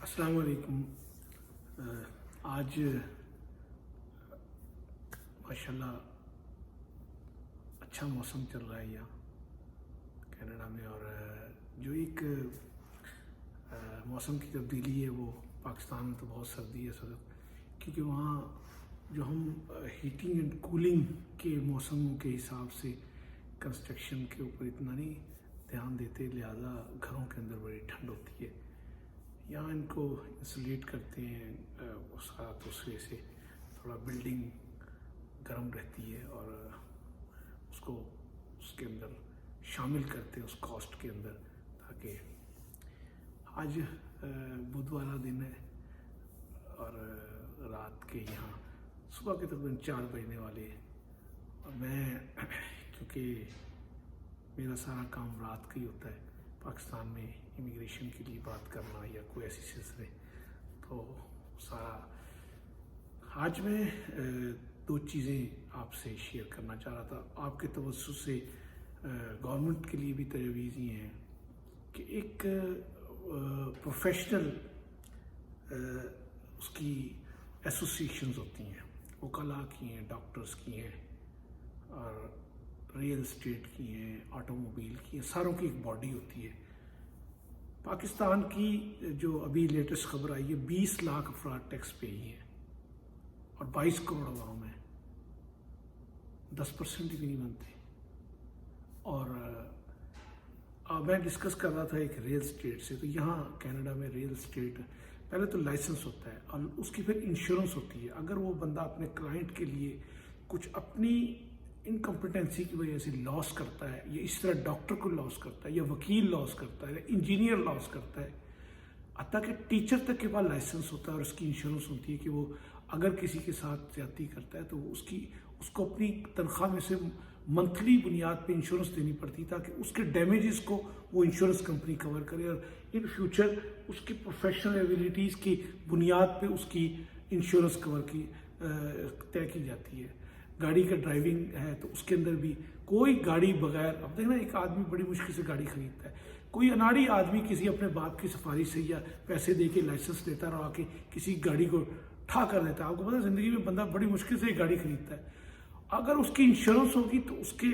अस्सलाम वालेकुम। आज माशाल्लाह अच्छा मौसम चल रहा है यहाँ कनाडा में। और जो एक मौसम की तब्दीली है वो पाकिस्तान में तो बहुत सर्दी है सर, क्योंकि वहाँ जो हम हीटिंग एंड कूलिंग के मौसमों के हिसाब से कंस्ट्रक्शन के ऊपर इतना नहीं ध्यान देते, लिहाजा घरों के अंदर बड़ी ठंड होती है। यहाँ इनको इंसुलेट करते हैं उसका, तो उस वजह से थोड़ा बिल्डिंग गर्म रहती है और उसको उसके अंदर शामिल करते हैं उस कॉस्ट के अंदर, ताकि आज बुध वाला दिन है और रात के यहाँ सुबह के तकरीबन 4 बजने वाले हैं। और मैं क्योंकि मेरा सारा काम रात का ही होता है पाकिस्तान में, इमिग्रेशन के लिए बात करना या कोई ऐसी सिलसिले, तो सारा आज मैं 2 चीज़ें आपसे शेयर करना चाह रहा था। आपके तवज्जो से गवर्नमेंट के लिए भी तजवीज़ ये हैं कि एक प्रोफेशनल उसकी एसोसिएशंस होती हैं, वकला की हैं, डॉक्टर्स की हैं और रियल एस्टेट की हैं, ऑटोमोबाइल की हैं, सारों की एक बॉडी होती है। पाकिस्तान की जो अभी लेटेस्ट खबर आई है, 20 लाख अफराद टैक्स पे ही हैं और 22 करोड़ अवाम है, 10% भी नहीं बनते। और मैं डिस्कस कर रहा था एक रियल एस्टेट से, तो यहाँ कनाडा में रियल एस्टेट पहले तो लाइसेंस होता है और उसकी फिर इंश्योरेंस होती है। अगर वो बंदा अपने क्लाइंट के लिए कुछ अपनी इनकम्पिटेंसी की वजह से लॉस करता है, या इस तरह डॉक्टर को लॉस करता है, या वकील लॉस करता है, या इंजीनियर लॉस करता है, हत्ता कि टीचर तक के पास लाइसेंस होता है और उसकी इंश्योरेंस होती है कि वो अगर किसी के साथ ज्यादती करता है तो उसको अपनी तनख्वाह में से मंथली बुनियाद पे इंश्योरेंस देनी पड़ती, ताकि उसके डैमेजेस को वो इंश्योरेंस कंपनी कवर करे और इन फ्यूचर उसकी प्रोफेशनल एबिलिटीज़ की बुनियाद पे उसकी इंश्योरेंस कवर की तय की जाती है। गाड़ी का ड्राइविंग है तो उसके अंदर भी कोई गाड़ी बगैर, अब देखना एक आदमी बड़ी मुश्किल से गाड़ी खरीदता है, कोई अनाड़ी आदमी किसी अपने बाप की सिफारिश से या पैसे दे के लाइसेंस लेता रहा के किसी गाड़ी को ठा कर देता है। आपको पता है ज़िंदगी में बंदा बड़ी मुश्किल से एक गाड़ी खरीदता है। अगर उसकी इंश्योरेंस होगी तो उसके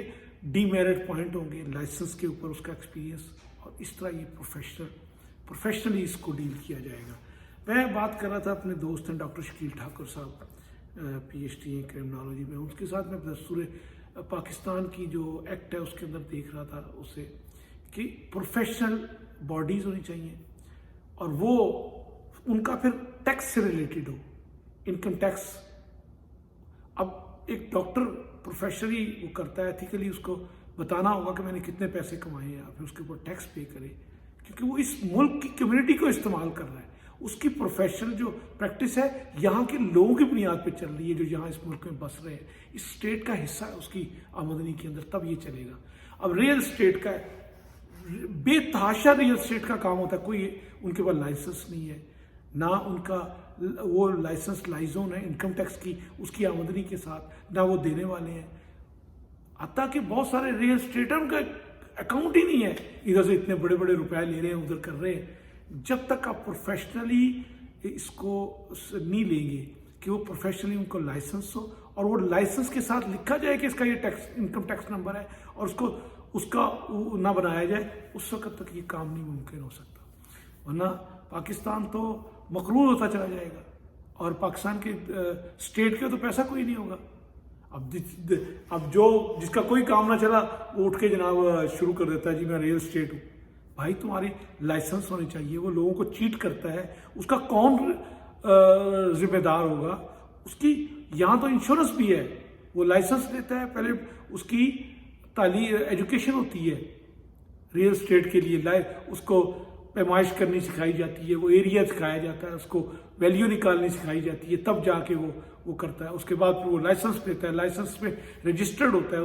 डीमेरिट पॉइंट होंगे लाइसेंस के ऊपर, उसका एक्सपीरियंस, और इस तरह ये प्रोफेशनली इसको डील किया जाएगा। मैं बात कर रहा था अपने दोस्त हैं डॉक्टर शकील ठाकुर साहब, PhD हैं क्रिमिनोलॉजी में, उसके साथ मैं दस्तूर पाकिस्तान की जो एक्ट है उसके अंदर देख रहा था उससे कि प्रोफेशनल बॉडीज़ होनी चाहिए और वो उनका फिर टैक्स से रिलेटेड हो, इनकम टैक्स। अब एक डॉक्टर प्रोफेशनली वो करता है, एथिकली उसको बताना होगा कि मैंने कितने पैसे कमाए हैं, फिर उसके ऊपर टैक्स पे करे, क्योंकि वो इस मुल्क की कम्युनिटी को इस्तेमाल कर रहा है। उसकी प्रोफेशनल जो प्रैक्टिस है यहाँ के लोगों की बुनियाद पे चल रही है जो यहाँ इस मुल्क में बस रहे हैं, इस स्टेट का हिस्सा है उसकी आमदनी के अंदर, तब ये चलेगा। अब रियल स्टेट का बेतहाशा रियल स्टेट का काम होता है, कोई उनके पास लाइसेंस नहीं है, ना उनका वो लाइसेंस लाइजोन है इनकम टैक्स की उसकी आमदनी के साथ, ना वो देने वाले हैं। हत्ता कि बहुत सारे रियल स्टेटर का अकाउंट ही नहीं है, इधर से इतने बड़े बड़े रुपए ले रहे हैं, उधर कर रहे हैं। जब तक आप प्रोफेशनली इसको नहीं लेंगे कि वो प्रोफेशनली उनको लाइसेंस हो और वो लाइसेंस के साथ लिखा जाए कि इसका ये टैक्स इनकम टैक्स नंबर है और उसका ना बनाया जाए, उस वक्त तक ये काम नहीं मुमकिन हो सकता। वरना पाकिस्तान तो मकरूर होता चला जाएगा और पाकिस्तान के स्टेट के तो पैसा कोई नहीं होगा। अब जो जिसका कोई काम ना चला वो उठ के जनाब शुरू कर देता है, जी मैं रियल स्टेट हूँ। भाई तुम्हारी लाइसेंस होनी चाहिए, वो लोगों को चीट करता है उसका कौन जिम्मेदार होगा? उसकी यहाँ तो इंश्योरेंस भी है, वो लाइसेंस लेता है, पहले उसकी एजुकेशन होती है रियल स्टेट के लिए, उसको पैमाइश करनी सिखाई जाती है, वो एरिया सिखाया जाता है, उसको वैल्यू निकालनी सिखाई जाती है, तब जाके वो करता है। उसके बाद फिर वो लाइसेंस लेता है, लाइसेंस में रजिस्टर्ड होता है,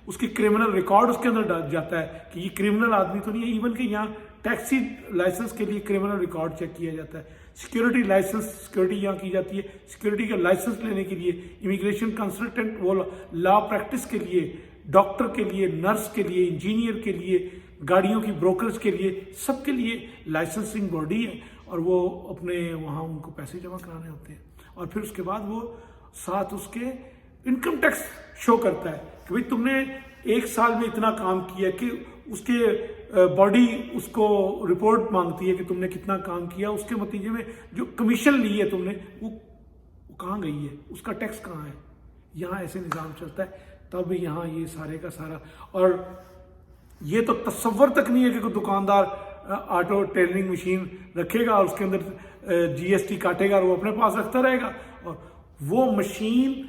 उसकी क्रिमिनल रिकॉर्ड उसके अंदर जाता है कि ये क्रिमिनल आदमी तो नहीं है। इवन कि यहाँ टैक्सी लाइसेंस के लिए क्रिमिनल रिकॉर्ड चेक किया जाता है। सिक्योरिटी लाइसेंस सिक्योरिटी यहाँ की जाती है, सिक्योरिटी का लाइसेंस लेने के लिए इमिग्रेशन कंसल्टेंट, वो लॉ प्रैक्टिस के लिए, डॉक्टर के लिए, नर्स के लिए, इंजीनियर के लिए, گاڑیوں کی بروکرز کے لیے، سب کے لیے لائسنسنگ باڈی ہے، اور وہ اپنے وہاں ان کو پیسے جمع کرانے ہوتے ہیں، اور پھر اس کے بعد وہ ساتھ اس کے انکم ٹیکس شو کرتا ہے کہ بھئی تم نے ایک سال میں اتنا کام کیا، کہ اس کے باڈی اس کو رپورٹ مانگتی ہے کہ تم نے کتنا کام کیا، اس کے نتیجے میں جو کمیشن لی ہے تم نے وہ کہاں گئی ہے، اس کا ٹیکس کہاں ہے۔ یہاں ایسے نظام چلتا ہے، تب یہاں یہ سارے کا سارا، اور یہ تو تصور تک نہیں ہے کہ کوئی دکاندار آٹو ٹیلرنگ مشین رکھے گا اور اس کے اندر جی ایس ٹی کاٹے گا اور وہ اپنے پاس رکھتا رہے گا، اور وہ مشین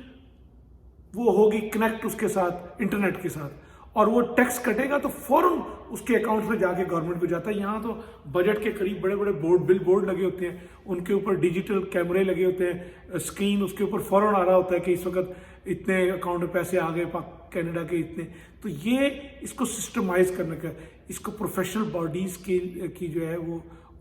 وہ ہوگی کنیکٹ اس کے ساتھ انٹرنیٹ کے ساتھ، اور وہ ٹیکس کٹے گا تو فوراً اس کے اکاؤنٹ میں جا کے گورنمنٹ کو جاتا ہے۔ یہاں تو بجٹ کے قریب بڑے بڑے بل بورڈ لگے ہوتے ہیں، ان کے اوپر ڈیجیٹل کیمرے لگے ہوتے ہیں، اسکرین اس کے اوپر فوراً آ رہا ہوتا ہے کہ اس وقت اتنے اکاؤنٹ میں پیسے آ گئے کینیڈا کے اتنے۔ تو یہ اس کو سسٹمائز کرنے کا، اس کو پروفیشنل باڈیز کی جو ہے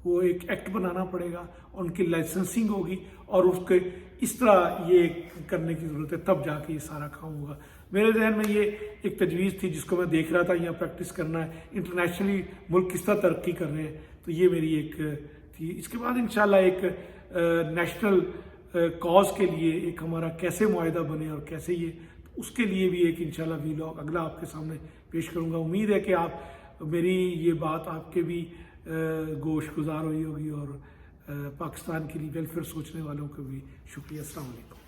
وہ ایک ایکٹ بنانا پڑے گا، ان کی لائسنسنگ ہوگی، اور اس کے اس طرح یہ کرنے کی ضرورت ہے، تب جا کے یہ سارا کام ہوگا۔ میرے ذہن میں یہ ایک تجویز تھی جس کو میں دیکھ رہا تھا، یہاں پریکٹس کرنا ہے، انٹرنیشنلی ملک کس طرح ترقی کر رہے ہیں، تو یہ میری ایک تھی۔ اس کے بعد انشاءاللہ ایک نیشنل کاز کے لیے ایک ہمارا کیسے معاہدہ بنے اور کیسے یہ، اس کے لیے بھی ایک انشاءاللہ ویلاگ اگلا آپ کے سامنے پیش کروں گا۔ امید ہے کہ آپ میری یہ بات آپ کے بھی گوش گزار ہوئی ہوگی، اور پاکستان کے لیے ویلفیئر سوچنے والوں کو بھی شکریہ۔ السلام علیکم۔